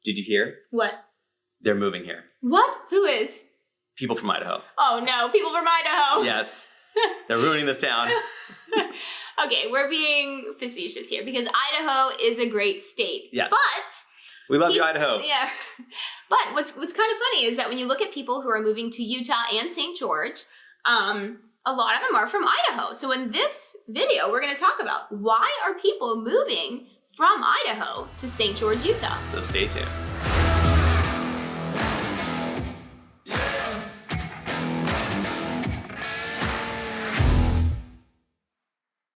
Did you hear? What? They're moving here. What? Who is? People from Idaho. Oh no, people from Idaho. Yes. They're ruining this town. Okay, we're being facetious here because Idaho is a great state. Yes. But We love you, Idaho. Yeah. But what's kind of funny is that when you look at people who are moving to Utah and St. George, a lot of them are from Idaho. So in this video, we're going to talk about why are people moving from Idaho to St. George, Utah. So stay tuned.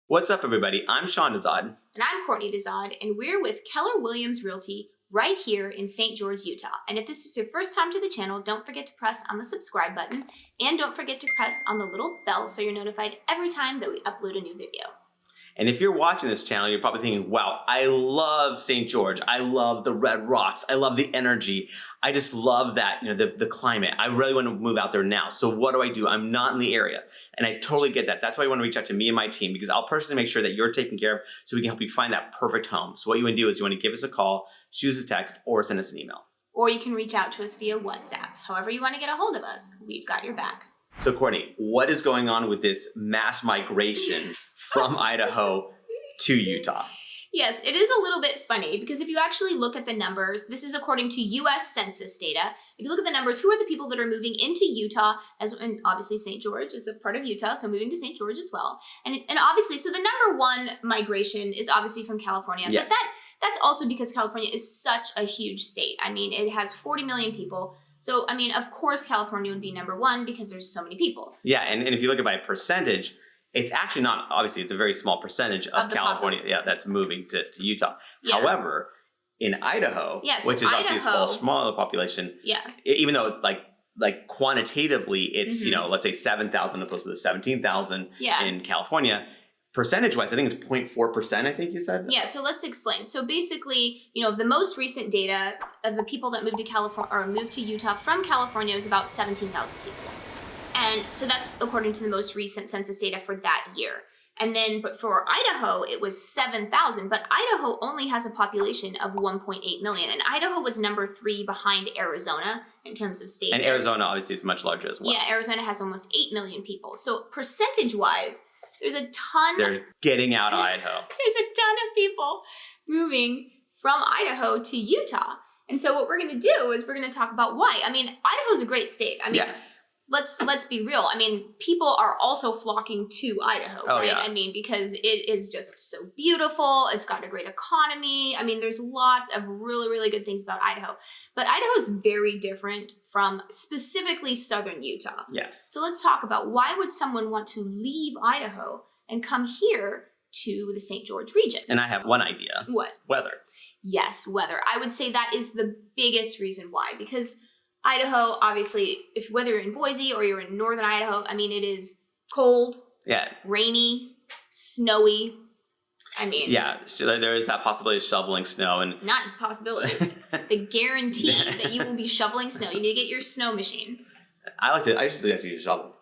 What's up, everybody? I'm Sean Dezad. And I'm Courtney Dezad, and we're with Keller Williams Realty right here in St. George, Utah. And if this is your first time to the channel, don't forget to press on the subscribe button, and don't forget to press on the little bell so you're notified every time that we upload a new video. And if you're watching this channel, you're probably thinking, wow, I love St. George. I love the red rocks. I love the energy. I just love that, the climate. I really want to move out there now. So what do? I'm not in the area. And I totally get that. That's why you want to reach out to me and my team, because I'll personally make sure that you're taken care of so we can help you find that perfect home. So what you want to do is you want to give us a call, shoot us a text, or send us an email. Or you can reach out to us via WhatsApp. However you want to get a hold of us, we've got your back. So Courtney, what is going on with this mass migration from Idaho to Utah? Yes, it is a little bit funny because if you actually look at the numbers, this is according to U.S. Census data. If you look at the numbers, who are the people that are moving into Utah? And obviously St. George is a part of Utah, so moving to St. George as well. And obviously, so the number one migration is obviously from California. Yes. But that's also because California is such a huge state. I mean, it has 40 million people. So, I mean, of course, California would be number one because there's so many people. Yeah, and if you look at by percentage, it's actually not, obviously, it's a very small percentage of California that's moving to Utah. Yeah. However, in Idaho, which is obviously a smaller population, even though like quantitatively it's, let's say 7,000 opposed to the 17,000 in California, percentage-wise, I think it's 0.4%, I think you said? Yeah, so let's explain. So basically, the most recent data of the people that moved to California or moved to Utah from California is about 17,000 people. And so that's according to the most recent census data for that year. And then, but for Idaho, it was 7,000, but Idaho only has a population of 1.8 million. And Idaho was number 3 behind Arizona in terms of states. And Arizona obviously is much larger as well. Yeah, Arizona has almost 8 million people. So percentage-wise, there's a ton. They're getting out of Idaho. There's a ton of people moving from Idaho to Utah. And so what we're going to do is we're going to talk about why. I mean, Idaho's a great state. I mean, yes. Let's be real. I mean, people are also flocking to Idaho, right? Yeah. I mean, because it is just so beautiful. It's got a great economy. I mean, there's lots of really, really good things about Idaho. But Idaho is very different from specifically southern Utah. Yes. So let's talk about why would someone want to leave Idaho and come here to the St. George region? And I have one idea. What? Weather. Yes, weather. I would say that is the biggest reason why, because Idaho, obviously, whether you're in Boise or you're in northern Idaho, I mean, it is cold, rainy, snowy. I mean, so there is that possibility of shoveling snow, and not possibility, the guarantee that you will be shoveling snow. You need to get your snow machine. I just like to use a shovel.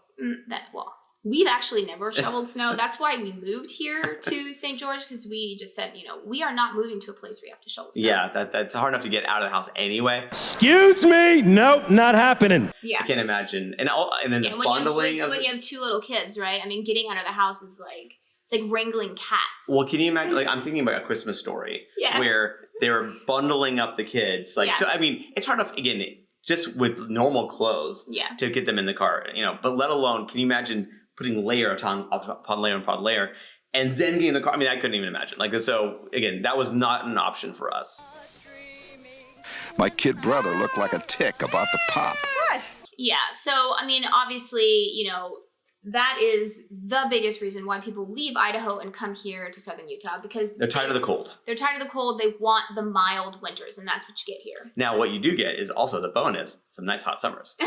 We've actually never shoveled snow. That's why we moved here to St. George, because we just said, we are not moving to a place where you have to shovel snow. Yeah, that's hard enough to get out of the house ananyway. Excuse me? Nope, not happening. Yeah. I can't imagine. And then the bundling when you have 2 little kids, right? I mean, getting out of the house is like, it's like wrangling cats. Well, can you imagine, I'm thinking about A Christmas Story, where they were bundling up the kids. So, I mean, it's hard enough, again, just with normal clothes to get them in the car, but let alone, can you imagine putting layer upon layer upon layer, and then getting in the car? I mean, I couldn't even imagine. So again, that was not an option for us. My kid brother looked like a tick about to pop. What? Yeah, so, I mean, obviously, that is the biggest reason why people leave Idaho and come here to southern Utah, because they're tired of the cold. They're tired of the cold. They want the mild winters, and that's what you get here. Now, what you do get is also the bonus, some nice hot summers.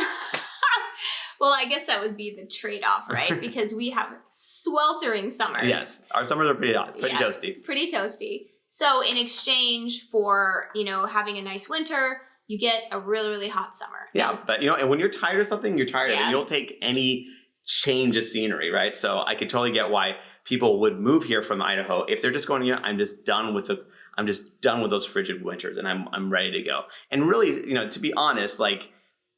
Well, I guess that would be the trade-off, right? Because we have sweltering summers. Yes, our summers are pretty hot, pretty toasty. Pretty toasty. So in exchange for, having a nice winter, you get a really, really hot summer. Yeah, but, and when you're tired of something, you're tired of it. You'll take any change of scenery, right? So I could totally get why people would move here from Idaho if they're just going, I'm just done with I'm just done with those frigid winters, and I'm ready to go. And really, to be honest, like,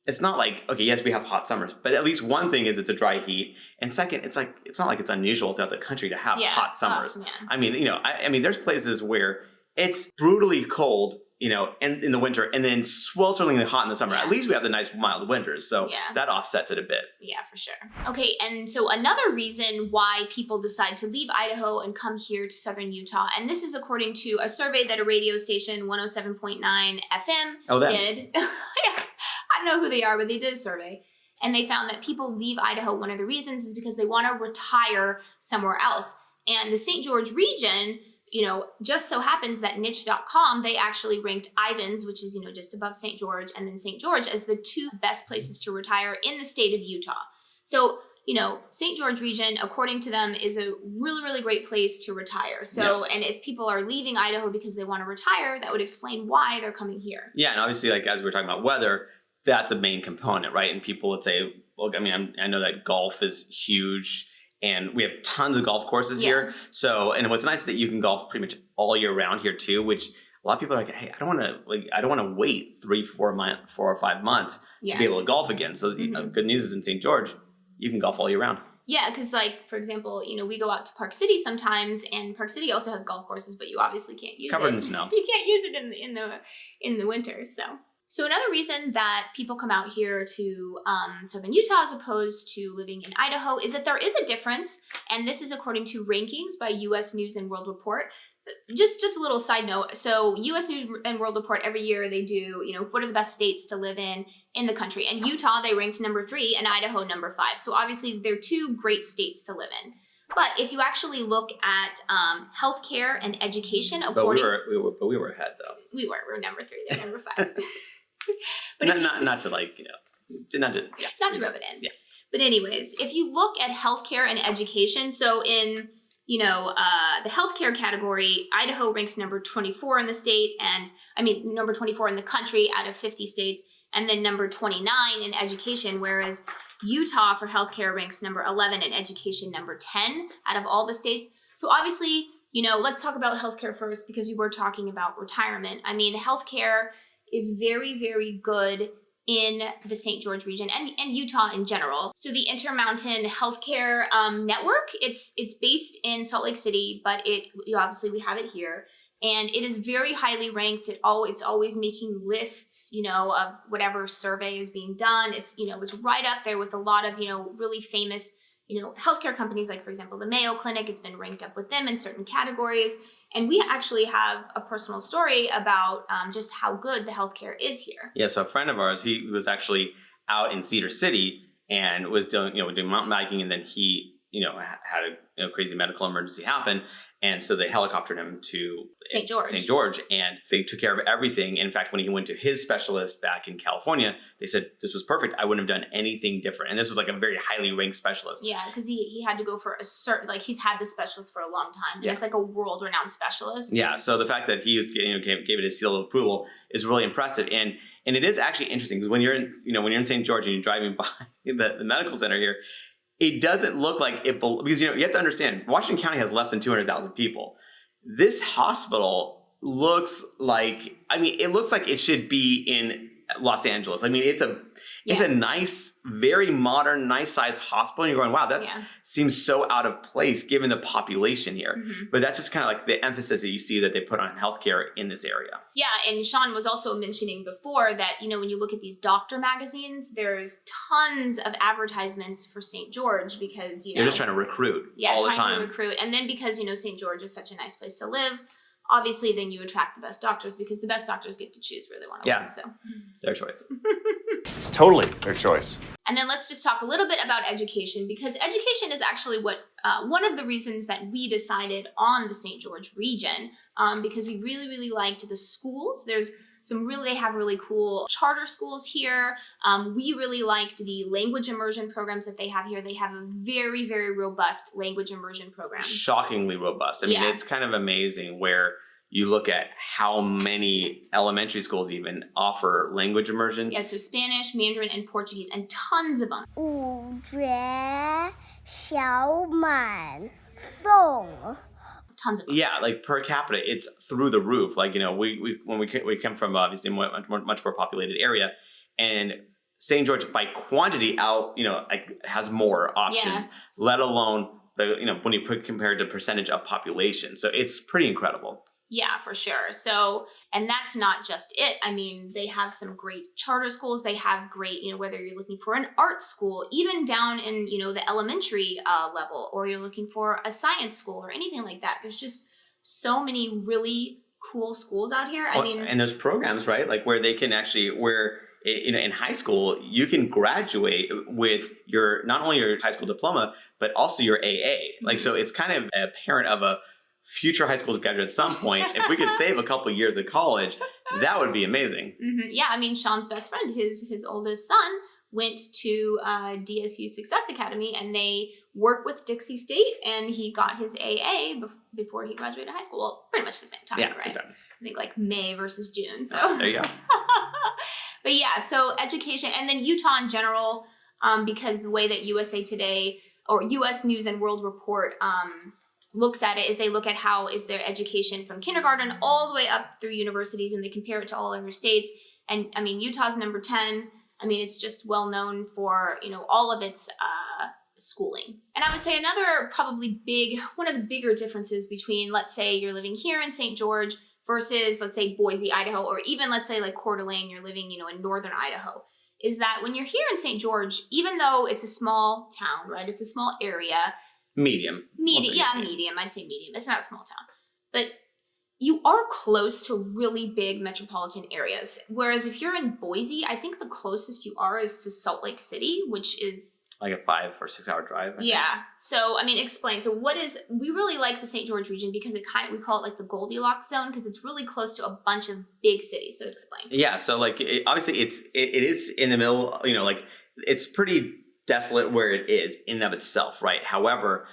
it's not like, okay, yes, we have hot summers, but at least one thing is it's a dry heat. And second, it's not like it's unusual throughout the country to have hot summers. Oh, I mean, I mean, there's places where it's brutally cold, in the winter, and then swelteringly hot in the summer. Yeah. At least we have the nice mild winters, so that offsets it a bit. Yeah, for sure. Okay, and so another reason why people decide to leave Idaho and come here to southern Utah, and this is according to a survey that a radio station, 107.9 FM, did. Yeah, I don't know who they are, but they did a survey. And they found that people leave Idaho, one of the reasons is because they want to retire somewhere else. And the St. George region, just so happens that niche.com, they actually ranked Ivins, which is, just above St. George, and then St. George as the two best places to retire in the state of Utah. So, St. George region, according to them, is a really, really great place to retire. So, and if people are leaving Idaho because they want to retire, that would explain why they're coming here. Yeah, and obviously, like, as we were talking about weather, that's a main component, right? And people would say, well, I mean, I know that golf is huge, and we have tons of golf courses here. So, and what's nice is that you can golf pretty much all year round here too, which a lot of people are like, hey, I don't want to wait 4 or 5 months to be able to golf again. So the good news is in St. George, you can golf all year round. Yeah, because like, for example, we go out to Park City sometimes, and Park City also has golf courses, but you obviously can't use it. Covered in snow. You can't use it in the winter, So another reason that people come out here to southern Utah as opposed to living in Idaho is that there is a difference, and this is according to rankings by U.S. News and World Report. Just a little side note. So U.S. News and World Report, every year they do, what are the best states to live in the country. And Utah, they ranked number 3, and Idaho number 5. So obviously they're two great states to live in. But if you actually look at healthcare and education, according... But we were ahead, though. We're number 3, they're number 5. But not to rub it in. Yeah. But anyways, if you look at healthcare and education, so in the healthcare category, Idaho ranks number 24 in the state, number 24 in the country out of 50 states, and then number 29 in education, whereas Utah for healthcare ranks number 11 and education number 10 out of all the states. So obviously, let's talk about healthcare first, because we were talking about retirement. I mean, healthcare is very, very good in the St. George region and Utah in general. So the Intermountain Healthcare Network, it's based in Salt Lake City, but obviously we have it here. And it is very highly ranked. It's always making lists, of whatever survey is being done. It's right up there with a lot of, really famous, healthcare companies, like, for example, the Mayo Clinic. It's been ranked up with them in certain categories. And we actually have a personal story about just how good the healthcare is here. Yeah, so a friend of ours, he was actually out in Cedar City and was doing mountain biking, and then he, had a crazy medical emergency happen. And so they helicoptered him to St. George, and they took care of everything. In fact, when he went to his specialist back in California, they said, this was perfect. I wouldn't have done anything different. And this was like a very highly ranked specialist. Yeah, because he had to go for a certain, he's had this specialist for a long time. And it's like a world-renowned specialist. Yeah, so the fact that he was gave it his seal of approval is really impressive. And it is actually interesting, because when you're in St. George and you're driving by the medical center here, it doesn't look like it, because you have to understand, Washington County has less than 200,000 people. This hospital looks like, it looks like it should be in Los Angeles. It's a nice, very modern, nice sized hospital. And you're going, wow, that seems so out of place given the population here. Mm-hmm. But that's just kind of like the emphasis that you see that they put on healthcare in this area. Yeah, and Sean was also mentioning before that, when you look at these doctor magazines, there's tons of advertisements for St. George because, they're just trying to recruit all the time. Trying to recruit. And then because, St. George is such a nice place to live, obviously then you attract the best doctors, because the best doctors get to choose where they want to live. So their choice. It's totally their choice. And then let's just talk a little bit about education, because education is actually what one of the reasons that we decided on the St. George region, because we really, really liked the schools. They have really cool charter schools here. We really liked the language immersion programs that they have here. They have a very, very robust language immersion program. Shockingly robust. It's kind of amazing where you look at how many elementary schools even offer language immersion. Yeah, so Spanish, Mandarin, and Portuguese, and tons of them. 五绝小满颂 tons of them. Yeah, like per capita, it's through the roof. Like, we come from obviously a much more populated area, and St. George by quantity has more options, let alone when you compare the percentage of population. So it's pretty incredible. Yeah, for sure. So, and that's not just it. I mean, they have some great charter schools. They have great, whether you're looking for an art school, even down in, the elementary level, or you're looking for a science school or anything like that. There's just so many really cool schools out here. And there's programs, right? Like where they can actually, in high school, you can graduate with not only your high school diploma, but also your AA. Like, so it's kind of a parent of a future high school graduate at some point. If we could save a couple years of college, that would be amazing. Mm-hmm. Yeah, I mean, Sean's best friend, his oldest son, went to DSU Success Academy, and they work with Dixie State, and he got his AA before he graduated high school. Well, pretty much the same time, right? Same time. I think like May versus June. So there you go. But yeah, so education, and then Utah in general, because the way that USA Today or U.S. News and World Report looks at it is they look at how is their education from kindergarten all the way up through universities, and they compare it to all other states. And I mean, Utah's number 10. I mean, it's just well known for, all of its schooling. And I would say another probably one of the bigger differences between, let's say you're living here in St. George versus, let's say, Boise, Idaho, or even, let's say, like Coeur d'Alene, you're living, in northern Idaho, is that when you're here in St. George, even though it's a small town, right, it's a small area. Medium. Medium. I'd say medium. It's not a small town. But you are close to really big metropolitan areas. Whereas if you're in Boise, I think the closest you are is to Salt Lake City, which is like a 5 or 6 hour drive. Yeah. So, I mean, explain. So we really like the St. George region because we call it like the Goldilocks zone, because it's really close to a bunch of big cities. So explain. Yeah. So like, obviously it is in the middle, like it's pretty desolate where it is in and of itself, right? However,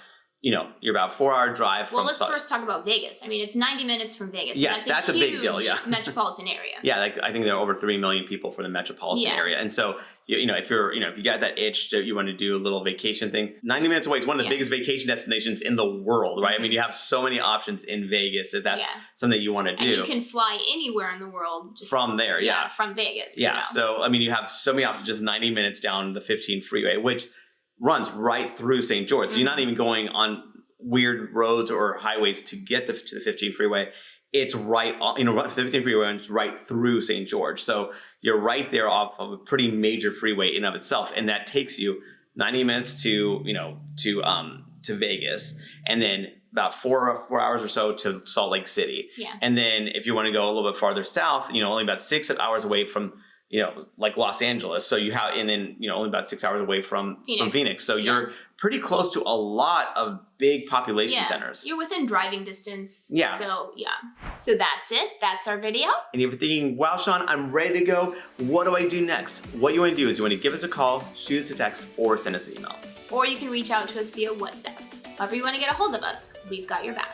you're about a 4-hour drive from... Well, let's first talk about Vegas. I mean, it's 90 minutes from Vegas. Yeah, that's a big deal, yeah. Metropolitan area. Yeah, like I think there are over 3 million people for the metropolitan area. And so, if you got that itch that you want to do a little vacation thing, 90 minutes away, it's one of the biggest vacation destinations in the world, right? I mean, you have so many options in Vegas if that's something you want to do. And you can fly anywhere in the world just from there, from Vegas. Yeah, so I mean, you have so many options, just 90 minutes down the 15 freeway, which runs right through St. George. So you're not even going on weird roads or highways to get to the 15 freeway. It's right on, the 15 freeway runs right through St. George. So you're right there off of a pretty major freeway in and of itself. And that takes you 90 minutes to Vegas, and then about 4 hours or so to Salt Lake City. Yeah. And then if you want to go a little bit farther south, only about 6 hours away from like Los Angeles. So you have, and then, only about 6 hours away from Phoenix. So you're pretty close to a lot of big population centers. You're within driving distance. Yeah. So, So that's it. That's our video. And if you're thinking, wow, Sean, I'm ready to go. What do I do next? What you want to do is you want to give us a call, shoot us a text, or send us an email. Or you can reach out to us via WhatsApp. However you want to get a hold of us, we've got your back.